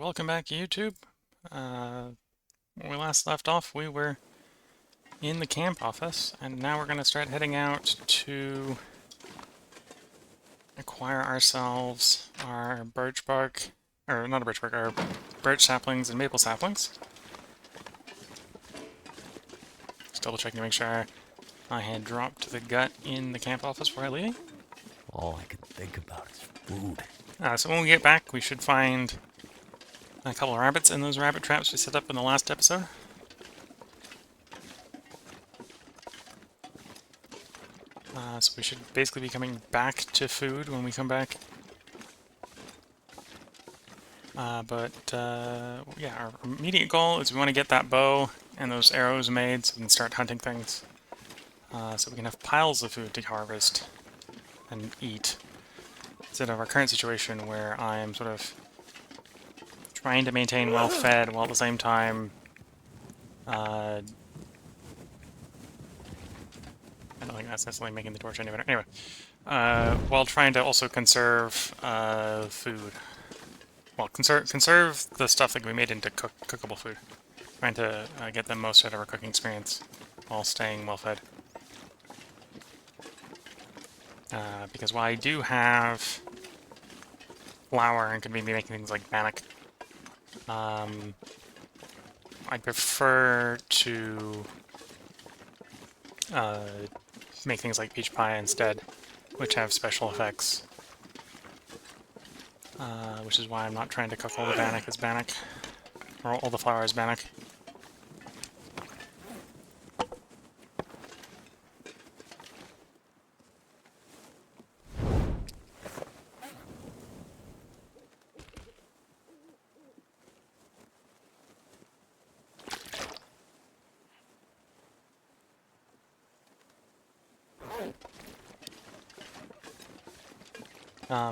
welcome back YouTube. When we last left off, we were in the camp office, and now we're going to start heading out to acquire ourselves our birch bark, or not a birch bark, our birch saplings and maple saplings. Just double checking to make sure I had dropped the gut in the camp office before I leave. All I can think about is food. So when we get back, we should find a couple of rabbits in those rabbit traps we set up in the last episode. So we should basically be coming back to food when we come back. Yeah, our immediate goal is we want to get that bow and those arrows made so we can start hunting things. So we can have piles of food to harvest and eat. Instead of our current situation where I am sort of trying to maintain well-fed while at the same time I don't think that's necessarily making the torch any better. Anyway, while trying to also conserve food. Well, conserve the stuff that can be made into cookable food. Trying to get the most out of our cooking experience while staying well-fed. Because while I do have flour and can be making things like bannock, I'd prefer to make things like peach pie instead, which have special effects. Which is why I'm not trying to cook all the bannock as bannock, or all the flour as bannock.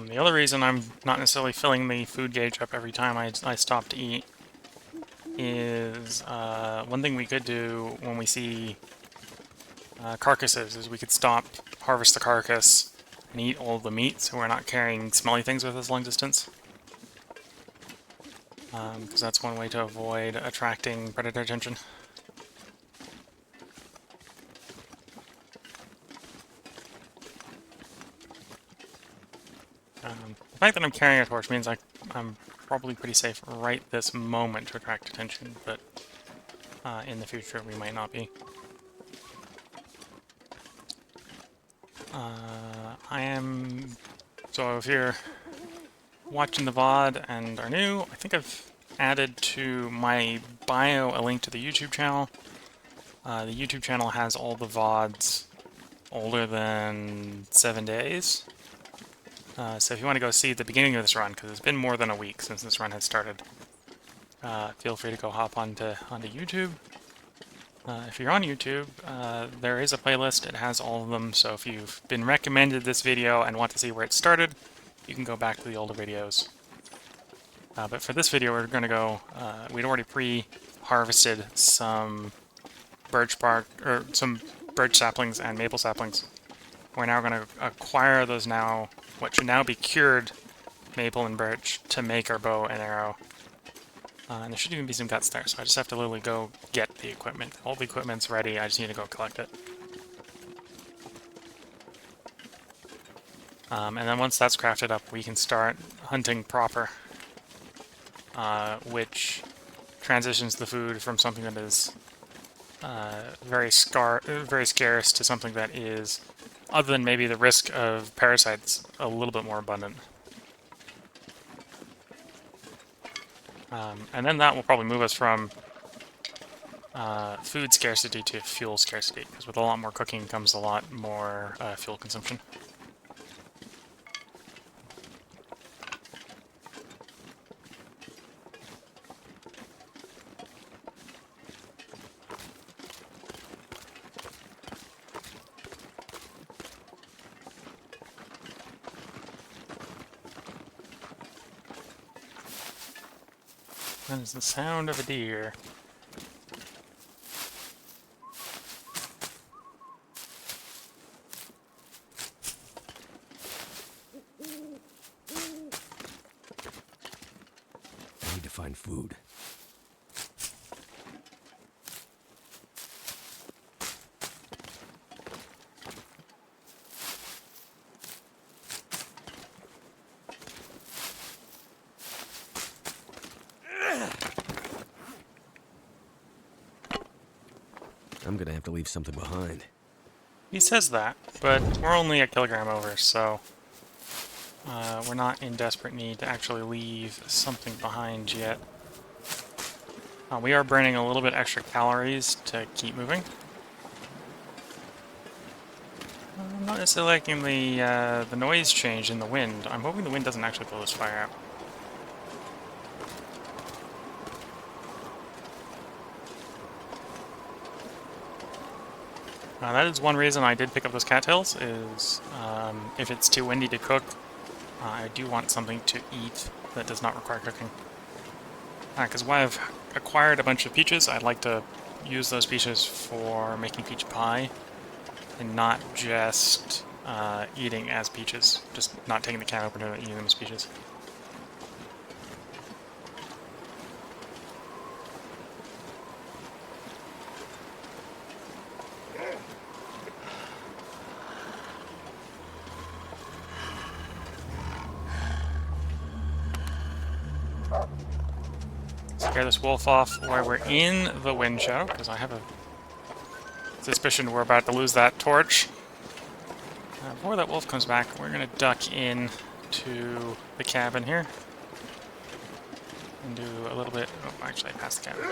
The other reason I'm not necessarily filling the food gauge up every time I stop to eat is one thing we could do when we see carcasses is we could stop, harvest the carcass, and eat all the meat so we're not carrying smelly things with us long distance. Because that's one way to avoid attracting predator attention. The fact that I'm carrying a torch means I'm probably pretty safe right this moment to attract attention, but in the future we might not be. So if you're watching the VOD and are new, I think I've added to my bio a link to the YouTube channel. The YouTube channel has all the VODs older than 7 days. So if you want to go see the beginning of this run, because it's been more than a week since this run has started, feel free to go hop onto YouTube. If you're on YouTube, there is a playlist. It has all of them, so if you've been recommended this video and want to see where it started, you can go back to the older videos. But for this video, we're going to go, we'd already pre-harvested some birch bark, or some birch saplings and maple saplings. We're now going to acquire those now, what should now be cured maple and birch, to make our bow and arrow. And there should even be some guts there, so I just have to literally go get the equipment. All the equipment's ready, I just need to go collect it. And then once that's crafted up, we can start hunting proper, which transitions the food from something that is very scarce to something that is, other than maybe the risk of parasites, a little bit more abundant. And then that will probably move us from food scarcity to fuel scarcity, because with a lot more cooking comes a lot more fuel consumption. That is the sound of a deer. find food. I'm gonna have to leave something behind. He says that, but we're only a kilogram over, so we're not in desperate need to actually leave something behind yet. We are burning a little bit extra calories to keep moving. I'm not necessarily liking the noise change in the wind. I'm hoping the wind doesn't actually blow this fire out. That is one reason I did pick up those cattails, is if it's too windy to cook, I do want something to eat that does not require cooking. Because while I've acquired a bunch of peaches, I'd like to use those peaches for making peach pie, and not just eating as peaches, just not taking the can opener and eating them as peaches. Scare this wolf off while we're in the wind shadow, because I have a suspicion we're about to lose that torch. Before that wolf comes back, we're going to duck in to the cabin here and do a little bit... Oh, actually, I passed the cabin.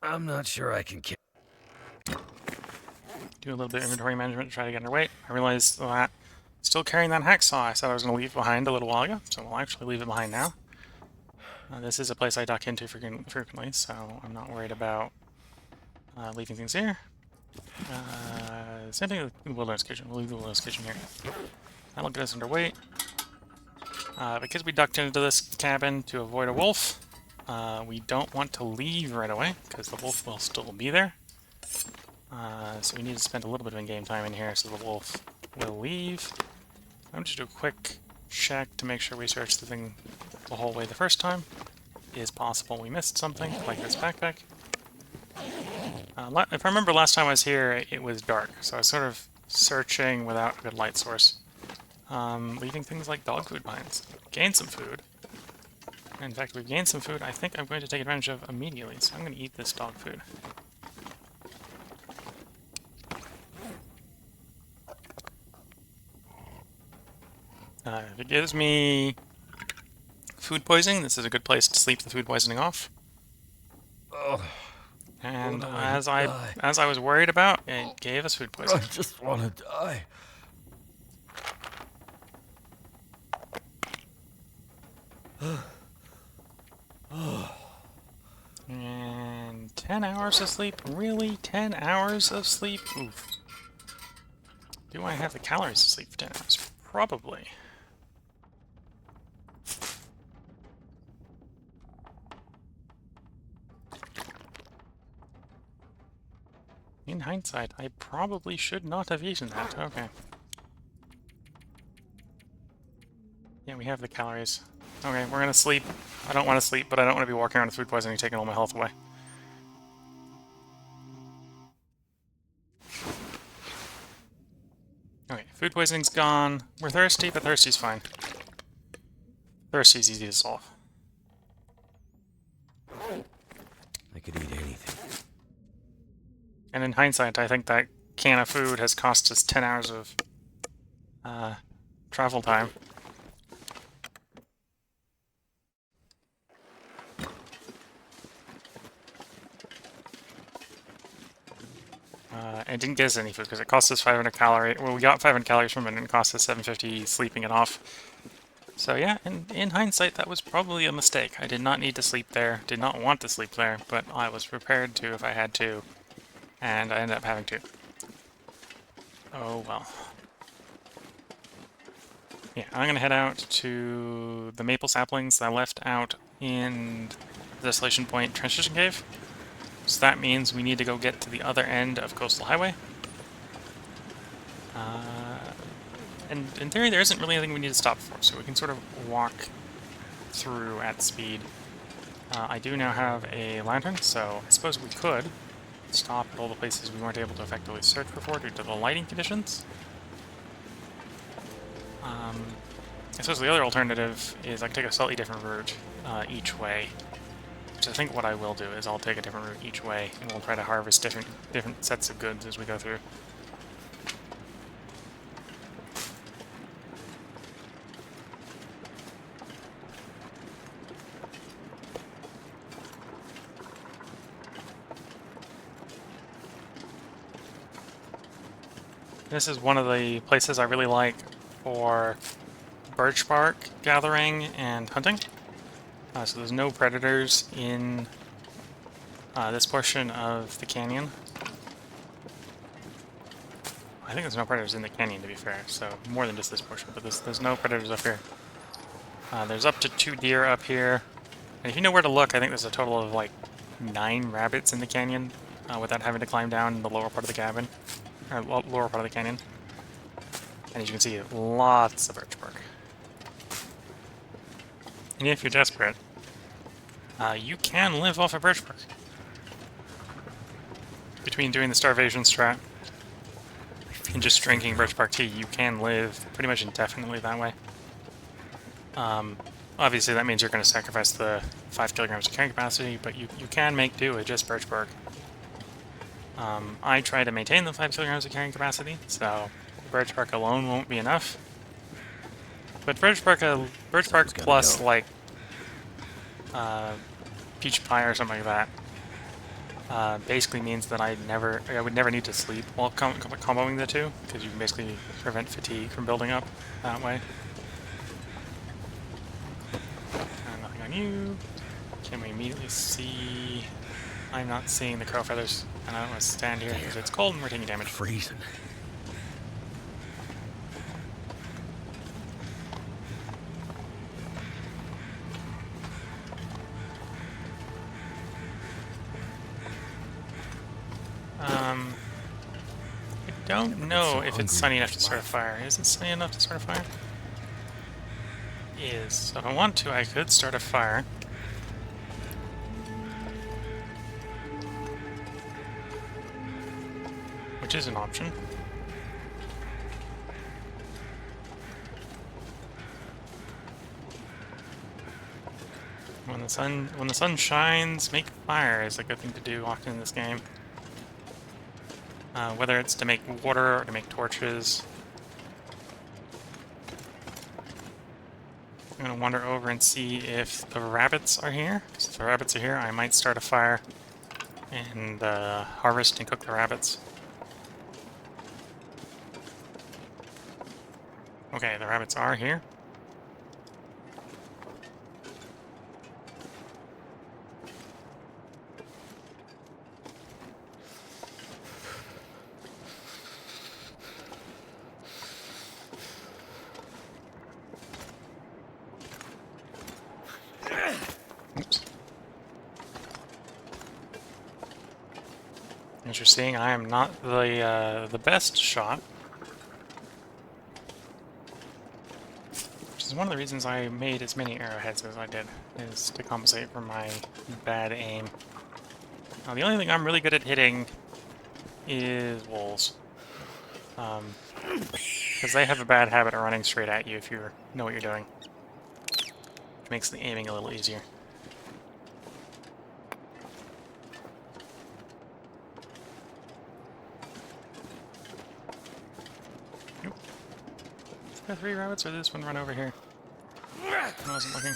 I'm not sure I can Do a little bit of inventory management to try to get underway. I realized that still carrying that hacksaw I said I was going to leave behind a little while ago, so we'll actually leave it behind now. This is a place I duck into frequently, so I'm not worried about leaving things here. Same thing with the wilderness kitchen. We'll leave the wilderness kitchen here. That'll get us underweight. Because we ducked into this cabin to avoid a wolf, we don't want to leave right away, because the wolf will still be there. So we need to spend a little bit of in-game time in here so the wolf will leave. I'm just do a quick check to make sure we searched the thing the whole way the first time. It is possible we missed something, like this backpack. If I remember last time I was here, it was dark, so I was sort of searching without a good light source. Leaving things like dog food behind. Gained some food. In fact, we've gained some food I think I'm going to take advantage of immediately, so I'm going to eat this dog food. If it gives me food poisoning, this is a good place to sleep the food poisoning off. And as I was worried about, it gave us food poisoning. I just want to die. And 10 hours of sleep? Really? 10 hours of sleep? Oof. Do I have the calories to sleep for 10 hours? Probably. In hindsight, I probably should not have eaten that. Okay. Yeah, we have the calories. Okay, we're gonna sleep. I don't want to sleep, but I don't want to be walking around with food poisoning taking all my health away. Okay, food poisoning's gone. We're thirsty, but thirsty's fine. Thirsty's easy to solve. I could eat anything. And in hindsight, I think that can of food has cost us 10 hours of travel time. And it didn't get us any food because it cost us 500 calories. Well, we got 500 calories from it and it cost us 750 sleeping it off. So yeah, in hindsight, that was probably a mistake. I did not need to sleep there, did not want to sleep there, but I was prepared to if I had to. And I ended up having to. Oh well. Yeah, I'm gonna head out to the maple saplings that I left out in the Desolation Point Transition Cave. So that means we need to go get to the other end of Coastal Highway. And in theory, there isn't really anything we need to stop for, so we can sort of walk through at speed. I do now have a lantern, so I suppose we could stop at all the places we weren't able to effectively search before due to the lighting conditions. I suppose the other alternative is I can take a slightly different route each way. Which I think what I will do is I'll take a different route each way, and we'll try to harvest different sets of goods as we go through. This is one of the places I really like for birch bark gathering and hunting. So there's no predators in this portion of the canyon. I think there's no predators in the canyon, to be fair, so more than just this portion, but there's no predators up here. There's up to 2 deer up here, and if you know where to look, I think there's a total of like 9 rabbits in the canyon without having to climb down the lower part of the cabin, or lower part of the canyon. And as you can see, lots of birch bark. And if you're desperate, you can live off of birch bark. Between doing the starvation strat and just drinking birch bark tea, you can live pretty much indefinitely that way. Obviously that means you're going to sacrifice the 5 kilograms of carrying capacity, but you can make do with just birch bark. I try to maintain the 5 kilograms of carrying capacity, so birch bark alone won't be enough. But birch bark plus like peach pie or something like that basically means that I would never need to sleep while comboing the two, because you can basically prevent fatigue from building up that way. Nothing on you. Can we immediately see? I'm not seeing the crow feathers, and I don't want to stand here because it's cold and we're taking damage. Freezing. I don't know if it's sunny enough to start a fire. Is it sunny enough to start a fire? It is. So if I want to, I could start a fire. Which is an option. When the sun shines, make fire is a good thing to do often in this game. Whether it's to make water or to make torches. I'm gonna wander over and see if the rabbits are here. Because if the rabbits are here, I might start a fire and harvest and cook the rabbits. Okay, the rabbits are here. Oops. As you're seeing, I am not the best shot. Which is one of the reasons I made as many arrowheads as I did, is to compensate for my bad aim. Now, the only thing I'm really good at hitting is wolves. Because they have a bad habit of running straight at you if you know what you're doing. Which makes the aiming a little easier. Is there 3 rabbits, or did this one run over here? I wasn't looking.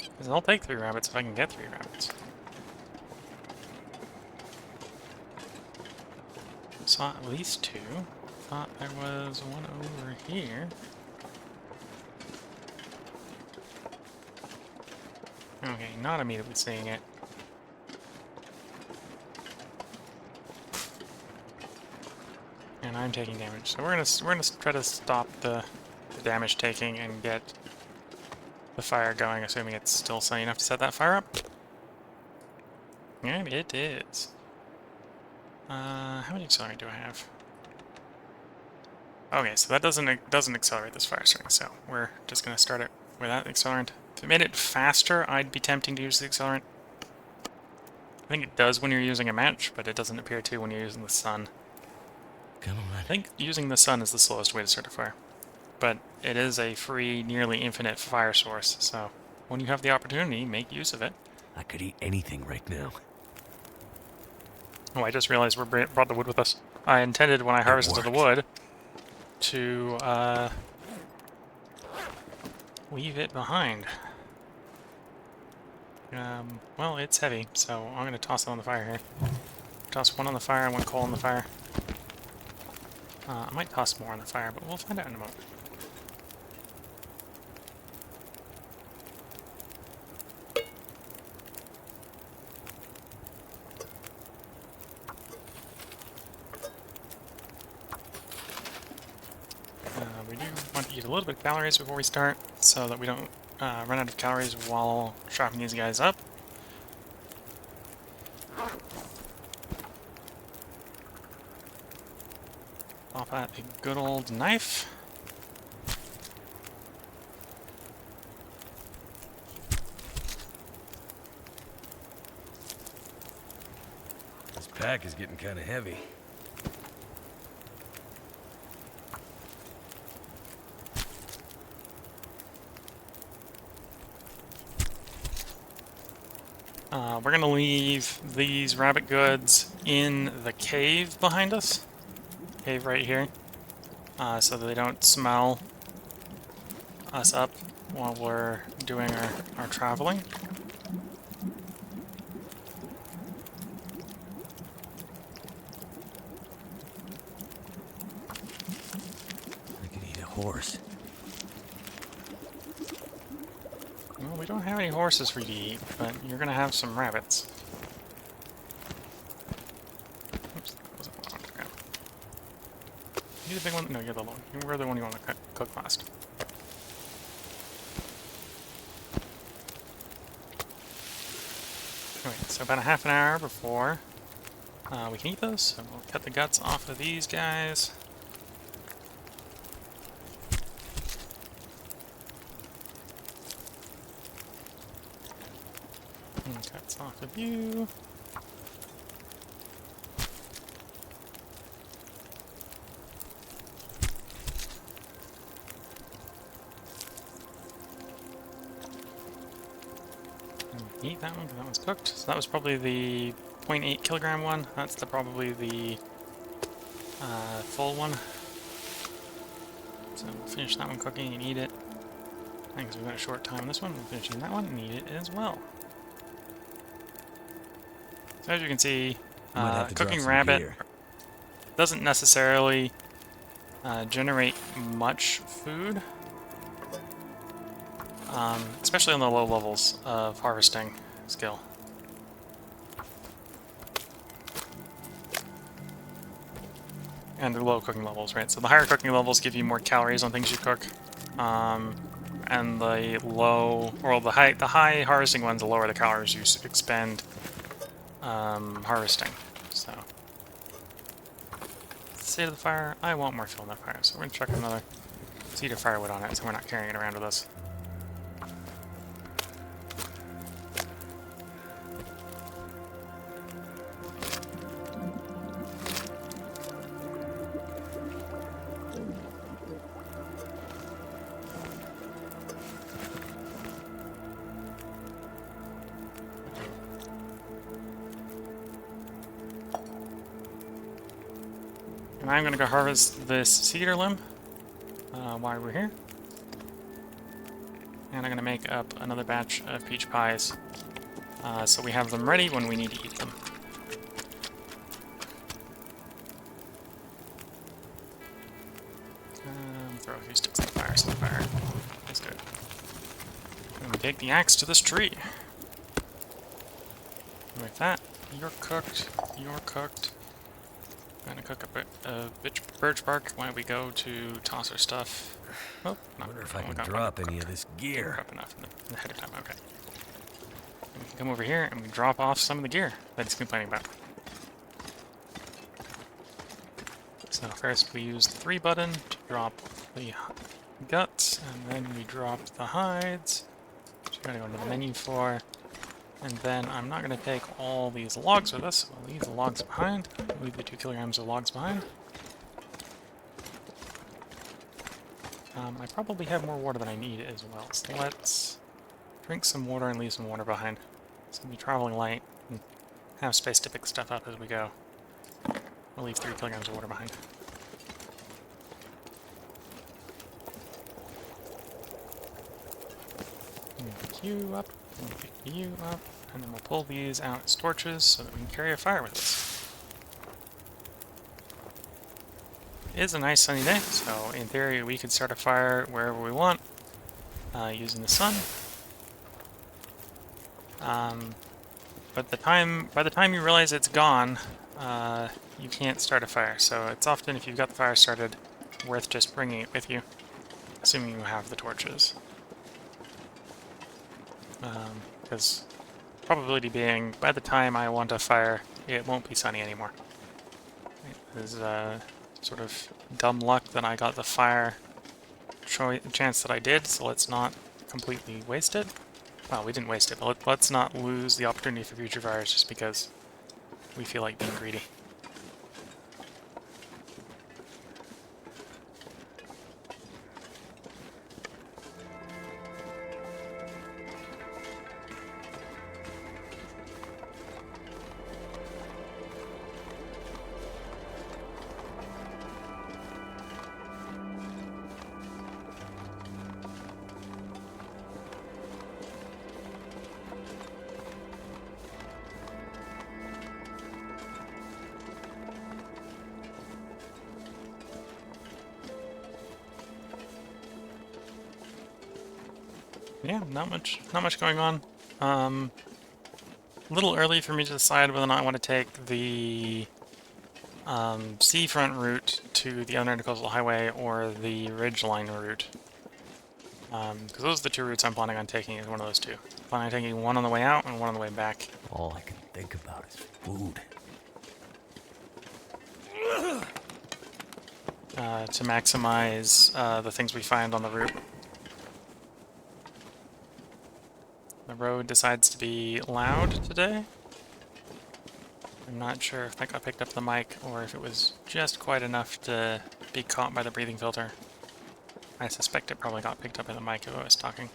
Because I'll take 3 rabbits if I can get 3 rabbits. Saw at least 2. Thought there was one over here. Okay, not immediately seeing it. And I'm taking damage, so we're gonna try to stop the damage taking and get the fire going, assuming it's still sunny enough to set that fire up. And it is. How many accelerate do I have? Okay, so that doesn't accelerate this fire starting, so we're just gonna start it without accelerant. If it made it faster, I'd be tempting to use the accelerant. I think it does when you're using a match, but it doesn't appear to when you're using the sun. Come on. I think using the sun is the slowest way to start a fire. But it is a free, nearly infinite fire source, so when you have the opportunity, make use of it. I could eat anything right now. Oh, I just realized we brought the wood with us. I intended when I harvested the wood to leave it behind. Well, it's heavy, so I'm going to toss it on the fire here. Toss one on the fire and one coal on the fire. I might toss more on the fire, but we'll find out in a moment. We do want to eat a little bit of calories before we start, so that we don't run out of calories while chopping these guys up. Pop out a good old knife. This pack is getting kind of heavy. We're going to leave these rabbit goods in the cave behind us. Cave right here. So that they don't smell us up while we're doing our traveling. I could eat a horse. Well, we don't have any horses for you to eat, but you're going to have some rabbits. Oops, that wasn't what I wanted to grab. You the big one? No, you're the little one. You're the one you want to cook last. Alright, so about a half an hour before we can eat those, so we'll cut the guts off of these guys. And cuts off of you. Eat that one because that one's cooked. So that was probably the 0.8 kilogram one. That's probably the full one. So we'll finish that one cooking and eat it. I think we've got a short time on this one. We'll finish eating that one and eat it as well. So as you can see, cooking rabbit doesn't necessarily generate much food. Especially on the low levels of harvesting skill. And the low cooking levels, right? So the higher cooking levels give you more calories on things you cook. And the low, or the high harvesting ones, the lower the calories you expend harvesting. So, state of the fire, I want more fuel in that fire, so we're going to chuck another cedar firewood on it so we're not carrying it around with us. And I'm going to go harvest this cedar limb while we're here. And I'm going to make up another batch of peach pies so we have them ready when we need to eat them. Throw a few sticks in the fire so the fire is good. And we take the axe to this tree. With that, you're cooked, you're cooked. I'm gonna cook a bit of birch bark while we go to toss our stuff. Oh, I wonder if I can drop any of this gear. Drop enough ahead of time, okay. And we can come over here and we drop off some of the gear that he's complaining about. So first we use the 3 button to drop the guts, and then we drop the hides, which we're going to go into the menu for. And then I'm not going to take all these logs with us, so we'll leave the logs behind. Leave the 2 kilograms of logs behind. I probably have more water than I need as well, so let's drink some water and leave some water behind. It's going to be traveling light and have space to pick stuff up as we go. We'll leave 3 kilograms of water behind. Pick you up, and pick you up, and then we'll pull these out as torches so that we can carry a fire with us. It is a nice sunny day, so in theory we could start a fire wherever we want using the sun. But by the time you realize it's gone, you can't start a fire. So it's often, if you've got the fire started, worth just bringing it with you, assuming you have the torches. Because probability being, by the time I want a fire, it won't be sunny anymore. It is sort of dumb luck that I got the fire chance that I did, so let's not completely waste it. Well, we didn't waste it, but let's not lose the opportunity for future fires just because we feel like being greedy. Yeah, not much going on. A little early for me to decide whether or not I want to take the seafront route to the other coastal highway or the ridgeline route. Because those are the 2 routes I'm planning on taking, is one of those 2. I'm planning on taking one on the way out and one on the way back. All I can think about is food. To maximize the things we find on the route. The road decides to be loud today. I'm not sure if that got picked up the mic or if it was just quite enough to be caught by the breathing filter. I suspect it probably got picked up by the mic if I was talking.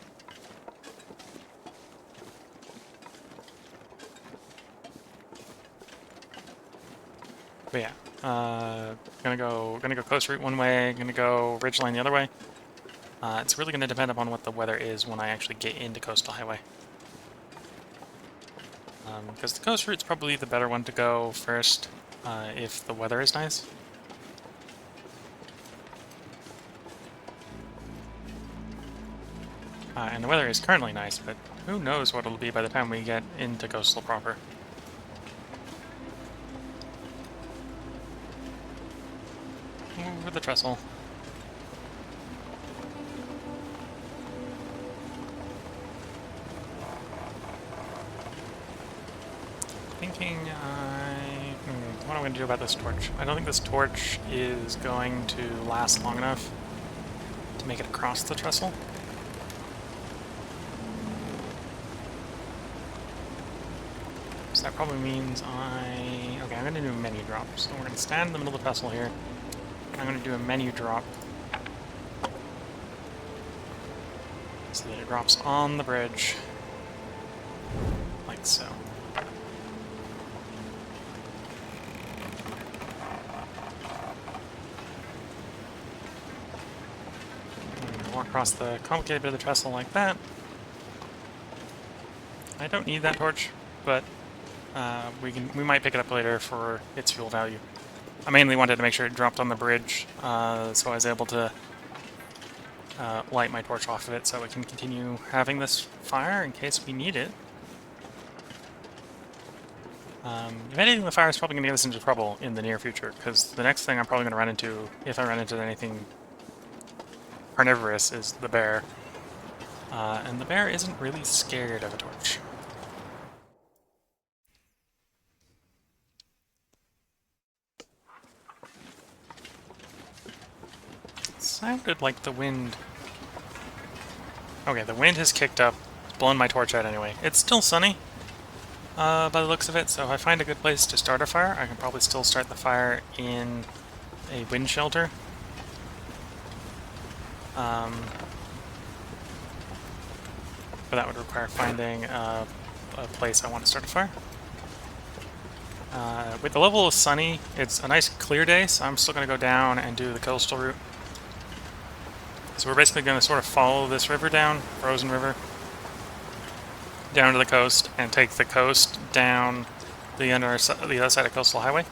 But yeah, gonna go coast route one way, gonna go ridgeline the other way. It's really gonna depend upon what the weather is when I actually get into coastal highway. Because the coast route's probably the better one to go first, if the weather is nice. And the weather is currently nice, but who knows what it'll be by the time we get into coastal proper. Over the trestle. Thinking what am I going to do about this torch? I don't think this torch is going to last long enough to make it across the trestle. So that probably means okay, I'm going to do a menu drop. So we're going to stand in the middle of the trestle here. I'm going to do a menu drop so that it drops on the bridge, like so. Walk across the complicated bit of the trestle like that. I don't need that torch, but we might pick it up later for its fuel value. I mainly wanted to make sure it dropped on the bridge, so I was able to light my torch off of it so we can continue having this fire in case we need it. If anything, the fire is probably going to get us into trouble in the near future, because the next thing I'm probably going to run into, if I run into anything carnivorous, is the bear. And the bear isn't really scared of a torch. sounded like the wind... Okay, the wind has kicked up. It's blown my torch out anyway. It's still sunny, by the looks of it, so if I find a good place to start a fire, I can probably still start the fire in a wind shelter. But that would require finding a place I want to start a fire. With the level of sunny, it's a nice clear day, so I'm still going to go down and do the coastal route. So we're basically going to sort of follow this river down, frozen river, down to the coast, and take the coast down the other side of Coastal Highway.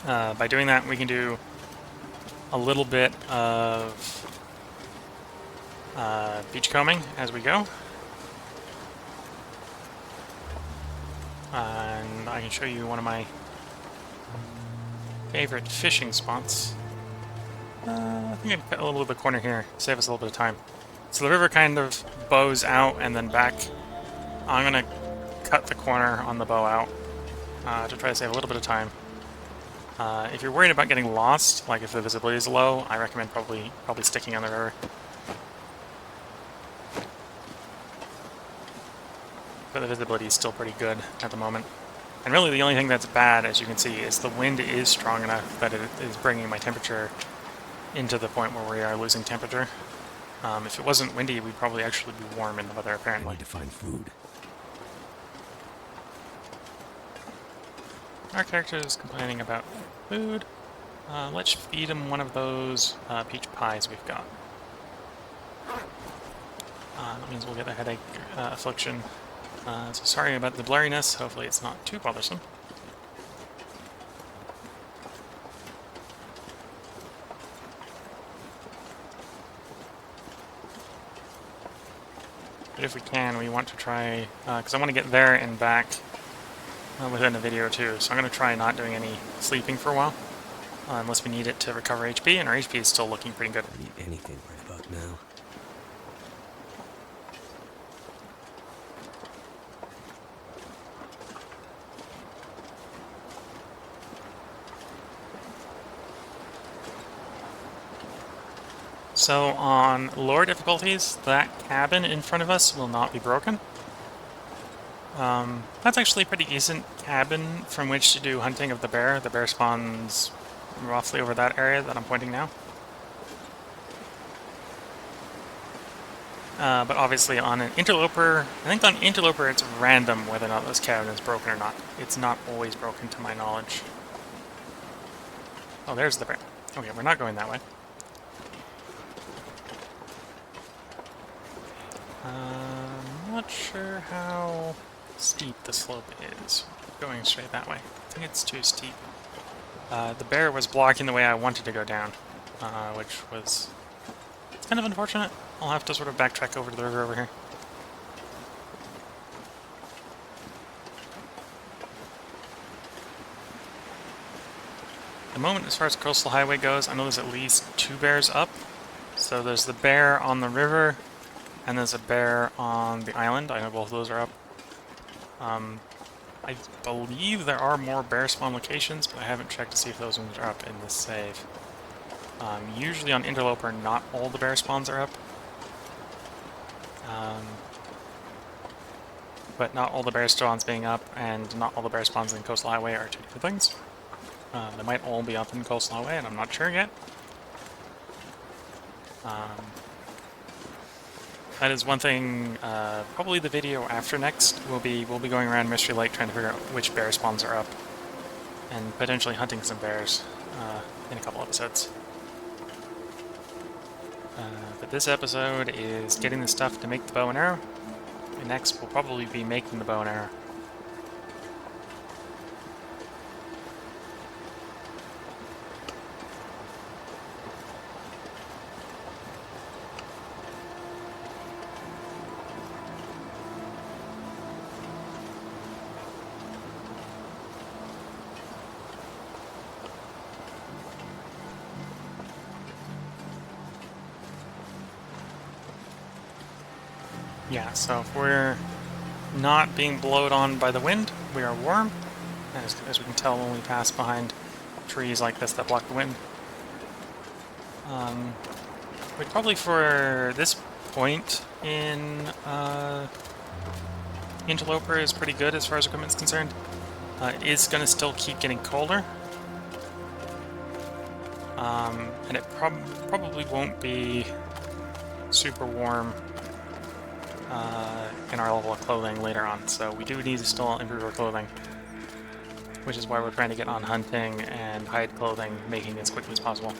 By doing that, we can do a little bit of beachcombing as we go. And I can show you one of my favorite fishing spots. I think I'd cut a little bit of the corner here, save us a little bit of time. So the river kind of bows out and then back. I'm going to cut the corner on the bow out to try to save a little bit of time. If you're worried about getting lost, like if the visibility is low, I recommend probably sticking on the river. But the visibility is still pretty good at the moment. And really the only thing that's bad, as you can see, is the wind is strong enough that it is bringing my temperature into the point where we are losing temperature. If it wasn't windy, we'd probably actually be warm in the weather, apparently. I need to find food. Our character is complaining about food. Let's feed him one of those peach pies we've got. That means we'll get a headache affliction. So sorry about the blurriness. Hopefully it's not too bothersome. But if we can, we want to try, because I want to get there and back within a video or two. So I'm going to try not doing any sleeping for a while, unless we need it to recover HP, and our HP is still looking pretty good. I need anything right about now. So on lower difficulties, that cabin in front of us will not be broken. That's actually a pretty decent cabin from which to do hunting of the bear. The bear spawns roughly over that area that I'm pointing now. But obviously on an interloper, I think on interloper it's random whether or not this cabin is broken or not. It's not always broken to my knowledge. Oh, there's the bear. Okay, we're not going that way. I'm not sure how steep the slope is going straight that way. I think it's too steep. The bear was blocking the way I wanted to go down, which was kind of unfortunate. I'll have to sort of backtrack over to the river over here. At the moment, as far as Coastal Highway goes, I know there's at least 2 bears up. So there's the bear on the river, and there's a bear on the island. I know both of those are up. I believe there are more bear spawn locations, but I haven't checked to see if those ones are up in this save. Usually on Interloper, not all the bear spawns are up. But not all the bear spawns being up, and not all the bear spawns in Coastal Highway are 2 different things. They might all be up in Coastal Highway, and I'm not sure yet. That is one thing, probably the video after next, we'll be going around Mystery Lake trying to figure out which bear spawns are up, and potentially hunting some bears in a couple episodes. But this episode is getting the stuff to make the bow and arrow, and next we'll probably be making the bow and arrow. Yeah, so if we're not being blowed on by the wind, we are warm, as we can tell when we pass behind trees like this that block the wind. Which probably for this point in Interloper is pretty good as far as equipment's concerned. It is going to still keep getting colder. And it probably won't be super warm in our level of clothing later on, so we do need to still improve our clothing, which is why we're trying to get on hunting and hide clothing, making as quickly as possible,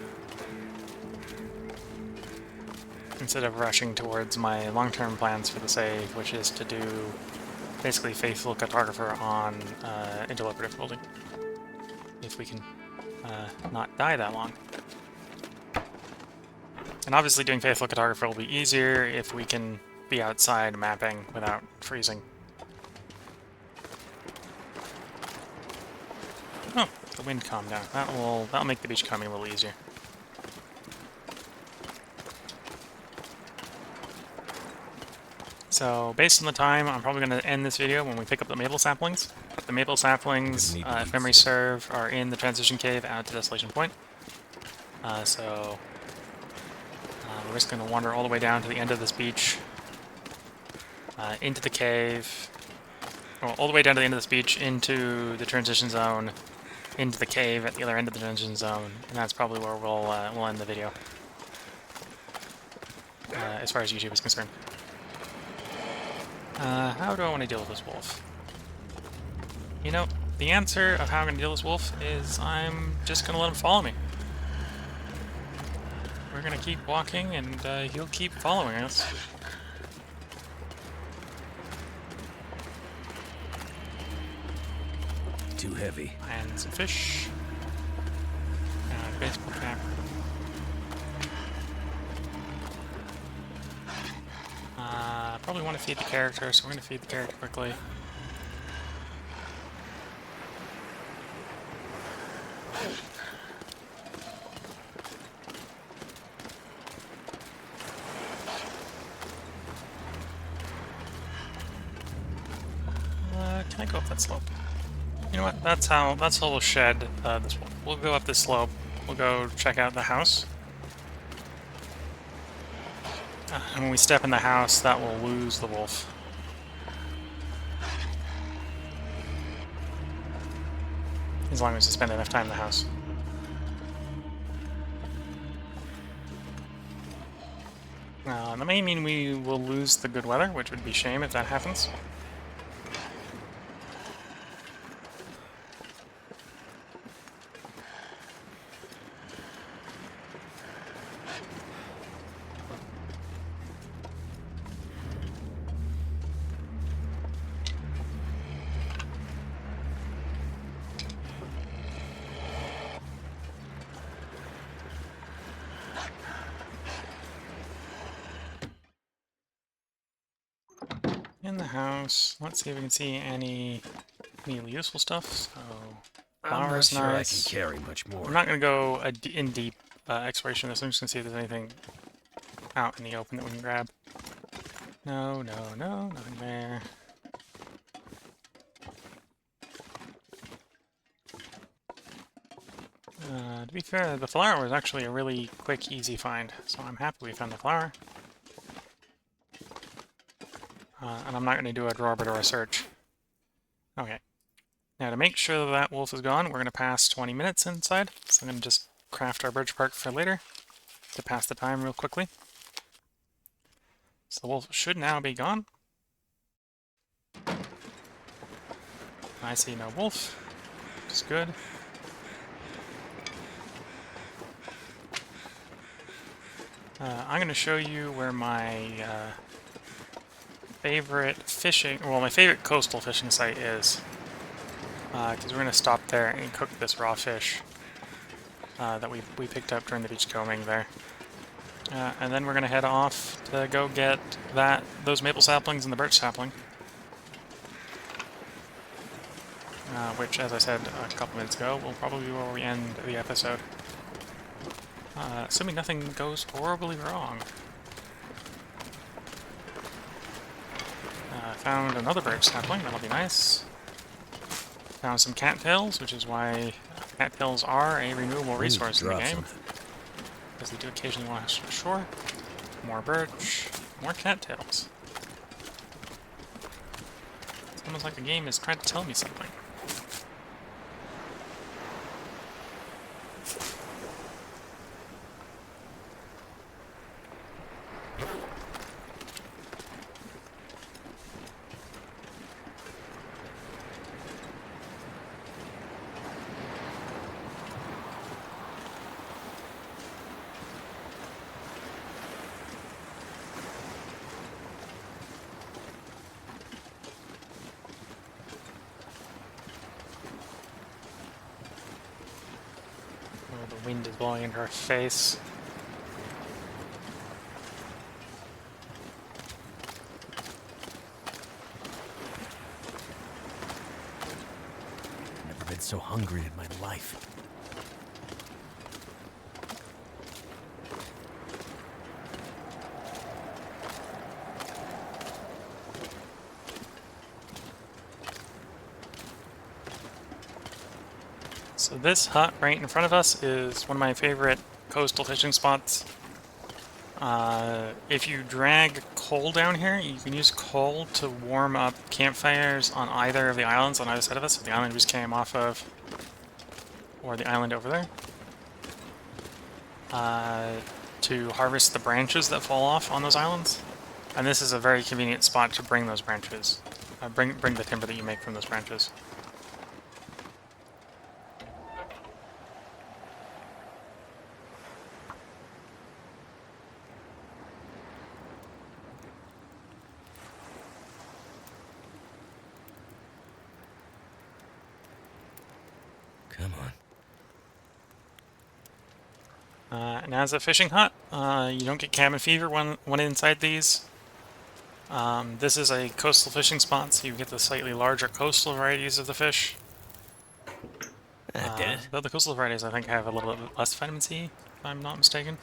instead of rushing towards my long-term plans for the save, which is to do basically faithful cartographer on interloper difficulty, if we can not die that long. And obviously doing faithful cartographer will be easier if we can be outside mapping without freezing. Oh, the wind calmed down. That'll make the beach coming a little easier. So based on the time, I'm probably going to end this video when we pick up the maple saplings. But the maple saplings, if memory serve, are in the transition cave out to Desolation Point. So we're just going to wander all the way down to the end of this beach, into the cave, well, all the way down to the end of this beach, into the transition zone, into the cave at the other end of the transition zone, and that's probably where we'll end the video, as far as YouTube is concerned. How do I want to deal with this wolf? You know, the answer of how I'm going to deal with this wolf is I'm just going to let him follow me. We're going to keep walking, and he'll keep following us. Too heavy. And some fish. Baseball cap. Probably want to feed the character, so we're going to feed the character quickly. Can I go up that slope? You know what? That's how we'll shed this wolf. We'll go up this slope. We'll go check out the house. And when we step in the house, that will lose the wolf. As long as we spend enough time in the house. That may mean we will lose the good weather, which would be a shame if that happens. In the house, let's see if we can see any useful stuff. So, flowers, I'm not sure nice. I can carry much more. I'm not going to go in deep exploration of this. I'm just going to see if there's anything out in the open that we can grab. No, nothing there. To be fair, the flower was actually a really quick, easy find, so I'm happy we found the flower. And I'm not going to do a drawbit or a search. Okay. Now to make sure that wolf is gone, we're going to pass 20 minutes inside. So I'm going to just craft our birch bark for later to pass the time real quickly. So the wolf should now be gone. I see no wolf, which is good. I'm going to show you where my favorite my favorite coastal fishing site is. Because we're going to stop there and cook this raw fish that we picked up during the beachcombing there. And then we're going to head off to go get those maple saplings and the birch sapling. Which, as I said a couple minutes ago, will probably be where we end the episode. Assuming nothing goes horribly wrong. Found another birch sapling, that'll be nice. Found some cattails, which is why cattails are a renewable resource in the game. because they do occasionally wash ashore. More birch, more cattails. It's almost like the game is trying to tell me something. Oh, the wind is blowing into our face. Never been so hungry in my life. So this hut right in front of us is one of my favorite coastal fishing spots. If you drag coal down here, you can use coal to warm up campfires on either of the islands on either side of us. So the island we just came off of, or the island over there. To harvest the branches that fall off on those islands. And this is a very convenient spot to bring those branches. Bring the timber that you make from those branches. Come on. And as a fishing hut, you don't get cabin fever when inside these. This is a coastal fishing spot, so you get the slightly larger coastal varieties of the fish. Though the coastal varieties, I think, have a little bit less vitamin C, if I'm not mistaken.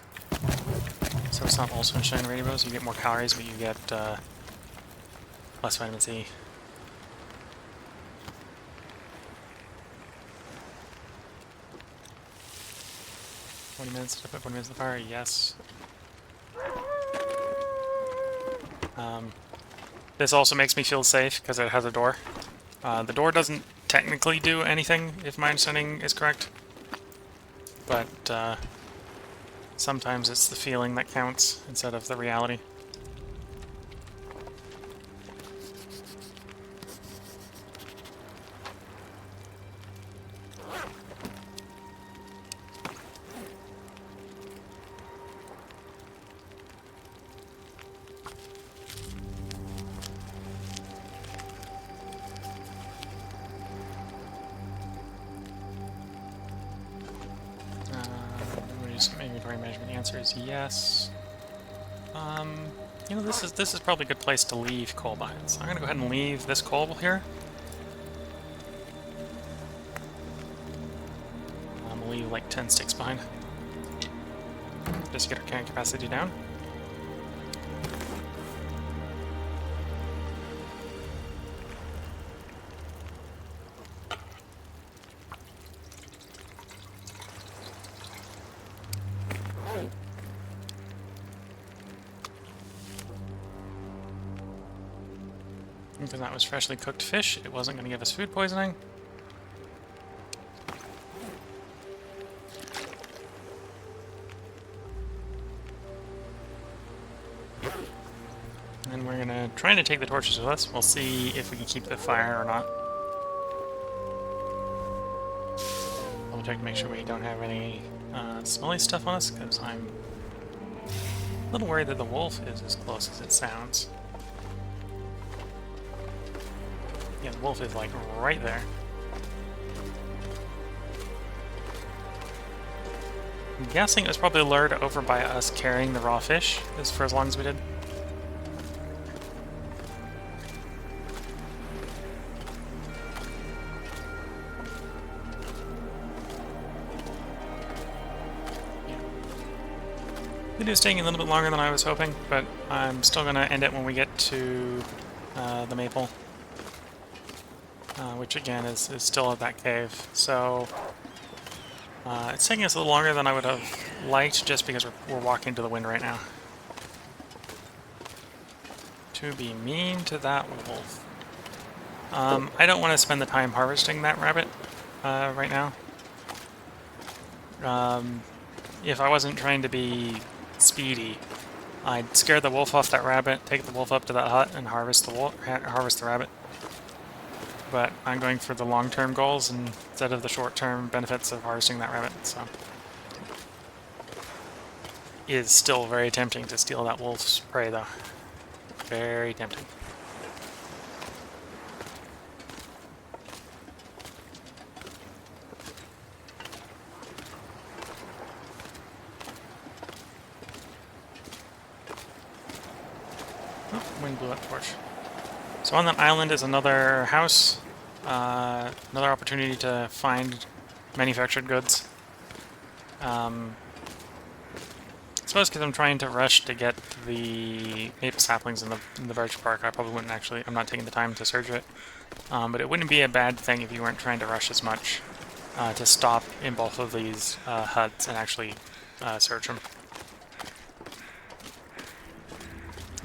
So it's not all sunshine and rainbows. You get more calories, but you get less vitamin C. Did I put 20 minutes in the fire? Yes. This also makes me feel safe because it has a door. The door doesn't technically do anything, if my understanding is correct. But sometimes it's the feeling that counts instead of the reality. Inventory management. The answer is yes. You know, this is probably a good place to leave coal mines. I'm gonna go ahead and leave this coal here. I'm gonna leave like 10 sticks behind, just to get our carrying capacity down. Because that was freshly cooked fish, it wasn't going to give us food poisoning. And we're going to try to take the torches with us. We'll see if we can keep the fire or not. I'll check to make sure we don't have any smelly stuff on us, because I'm a little worried that the wolf is as close as it sounds. Yeah, the wolf is like right there. I'm guessing it was probably lured over by us carrying the raw fish, for as long as we did. It is taking a little bit longer than I was hoping, but I'm still going to end it when we get to the maple. Which again is still at that cave. So it's taking us a little longer than I would have light just because we're walking to the wind right now. To be mean to that wolf. I don't want to spend the time harvesting that rabbit right now. If I wasn't trying to be speedy, I'd scare the wolf off that rabbit, take the wolf up to that hut, and harvest the rabbit. But I'm going for the long-term goals instead of the short-term benefits of harvesting that rabbit, so... It is still very tempting to steal that wolf's prey, though. Very tempting. Oh, wind blew up torch. So on that island is another house, another opportunity to find manufactured goods. I suppose because I'm trying to rush to get the maple saplings in the birch bark, I probably wouldn't actually, I'm not taking the time to search it. But it wouldn't be a bad thing if you weren't trying to rush as much to stop in both of these huts and actually search them.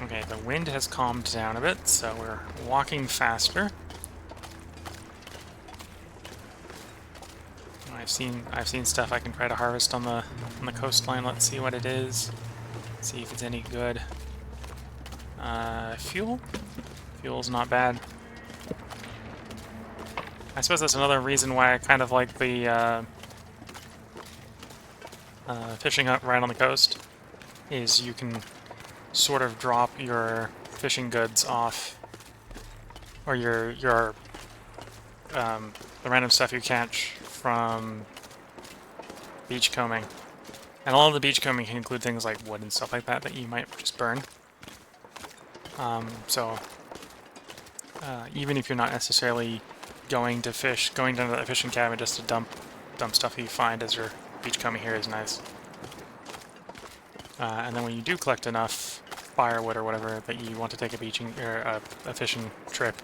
Okay, the wind has calmed down a bit, so we're walking faster. I've seen stuff I can try to harvest on the coastline. Let's see what it is. See if it's any good. Fuel? Fuel's not bad. I suppose that's another reason why I kind of like the fishing hut right on the coast, is you can sort of drop your fishing goods off, or the random stuff you catch from beachcombing. And a lot of the beachcombing can include things like wood and stuff like that that you might just burn. Even if you're not necessarily going down to that fishing cabin just to dump stuff you find as your beachcombing here is nice. And then when you do collect enough firewood or whatever that you want to take a beaching or a fishing trip,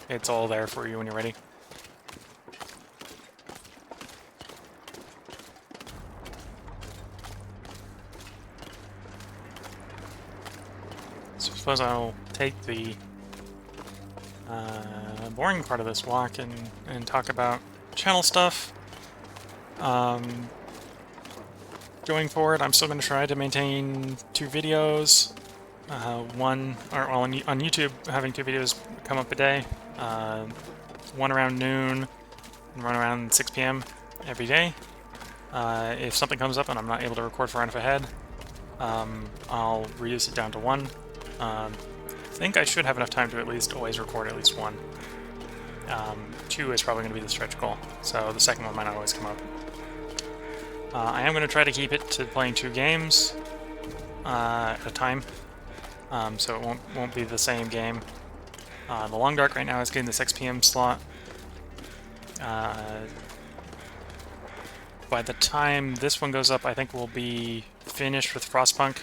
it's all there for you when you're ready. So I suppose I'll take the boring part of this walk and talk about channel stuff. Going forward, I'm still going to try to maintain 2 videos. On YouTube, having 2 videos come up a day. One around noon and one around 6 p.m. every day. If something comes up and I'm not able to record far enough ahead, I'll reduce it down to 1. I think I should have enough time to at least always record at least 1. 2 is probably going to be the stretch goal, so the second one might not always come up. I am going to try to keep it to playing 2 games at a time, so it won't be the same game. The Long Dark right now is getting the 6 p.m. slot. By the time this one goes up, I think we'll be finished with Frostpunk.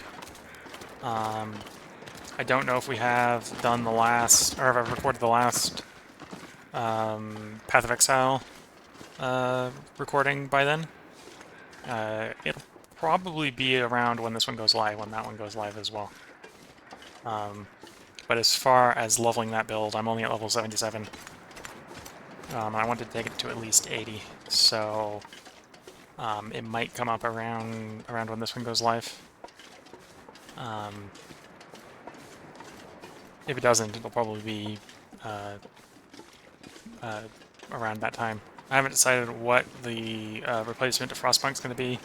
I don't know if we have done the last, or if I've recorded the last Path of Exile recording by then. It'll probably be around when this one goes live, when that one goes live as well. But as far as leveling that build, I'm only at level 77. I wanted to take it to at least 80, so it might come up around when this one goes live. If it doesn't, it'll probably be around that time. I haven't decided what the replacement to Frostpunk's going to be.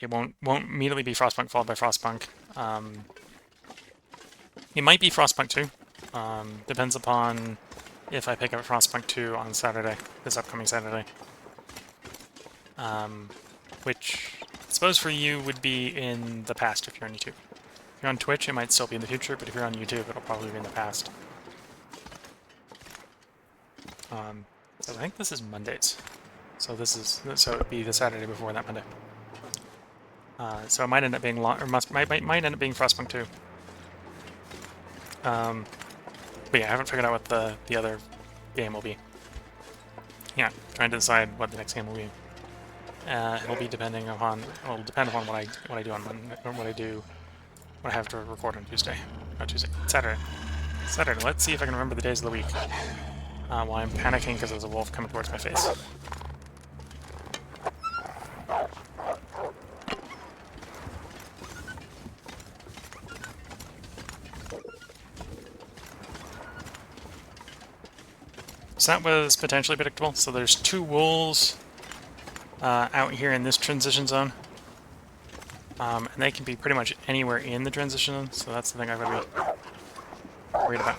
It won't immediately be Frostpunk followed by Frostpunk. It might be Frostpunk 2. Depends upon if I pick up Frostpunk 2 on Saturday, this upcoming Saturday. Which I suppose for you would be in the past if you're on YouTube. If you're on Twitch, it might still be in the future, but if you're on YouTube, it'll probably be in the past. So I think this is Mondays. So it would be the Saturday before that Monday. So it might end up being might end up being Frostpunk 2. But yeah, I haven't figured out what the other game will be. Yeah, trying to decide what the next game will be. It'll be depending upon, well, it'll depend upon what I do on what I have to record on Tuesday. Not Tuesday, Saturday. Saturday. Let's see if I can remember the days of the week. While I'm panicking because there's a wolf coming towards my face. So that was potentially predictable. So there's 2 wolves out here in this transition zone. And they can be pretty much anywhere in the transition zone, so that's the thing I've got to be worried about.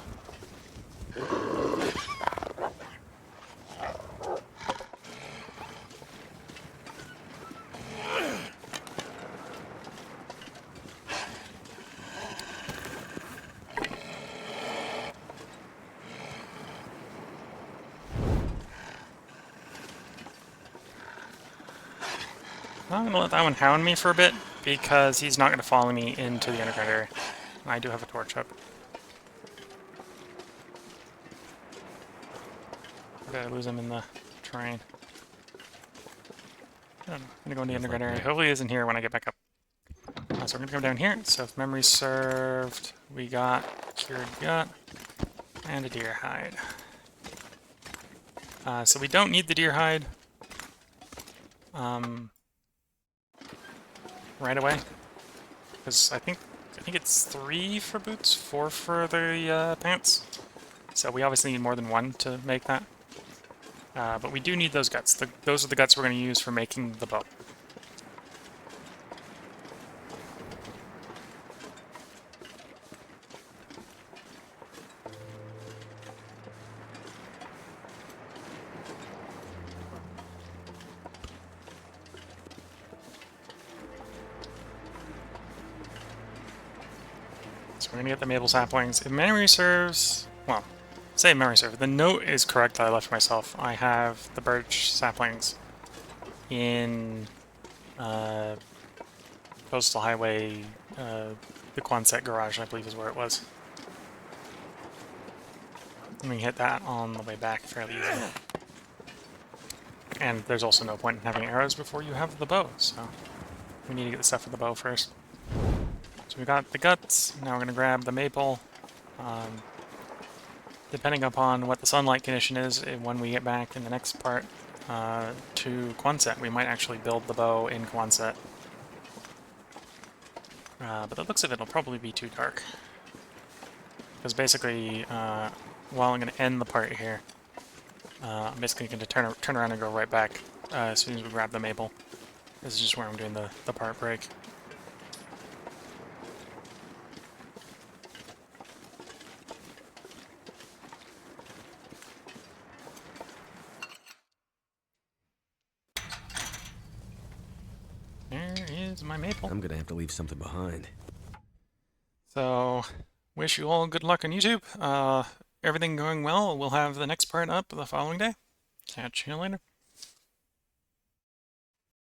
I'm going to let that one hound me for a bit, because he's not going to follow me into the underground area. I do have a torch up. Did I lose him in the terrain? I don't know. I'm going to go in the underground area. Hopefully he isn't here when I get back up. So we're going to come down here. So if memory served, we got cured gut and a deer hide. So we don't need the deer hide right away, because I think it's 3 for boots, 4 for the pants. So we obviously need more than 1 to make that. But we do need those guts. Those are the guts we're going to use for making the bow. So we're going to get the maple saplings. If memory serves, well, say memory serves. The note is correct that I left for myself. I have the birch saplings in Coastal Highway, the Quonset garage, I believe is where it was. And we hit that on the way back fairly easily. And there's also no point in having arrows before you have the bow, so we need to get the stuff for the bow first. So we got the guts, now we're going to grab the maple. Depending upon what the sunlight condition is, when we get back in the next part to Quonset, we might actually build the bow in Quonset. But the looks of it will probably be too dark. Because basically, while I'm going to end the part here, I'm basically going to turn around and go right back as soon as we grab the maple. This is just where I'm doing the part break. There is my maple. I'm gonna have to leave something behind. So, wish you all good luck on YouTube. Everything going well. We'll have the next part up the following day. Catch you later.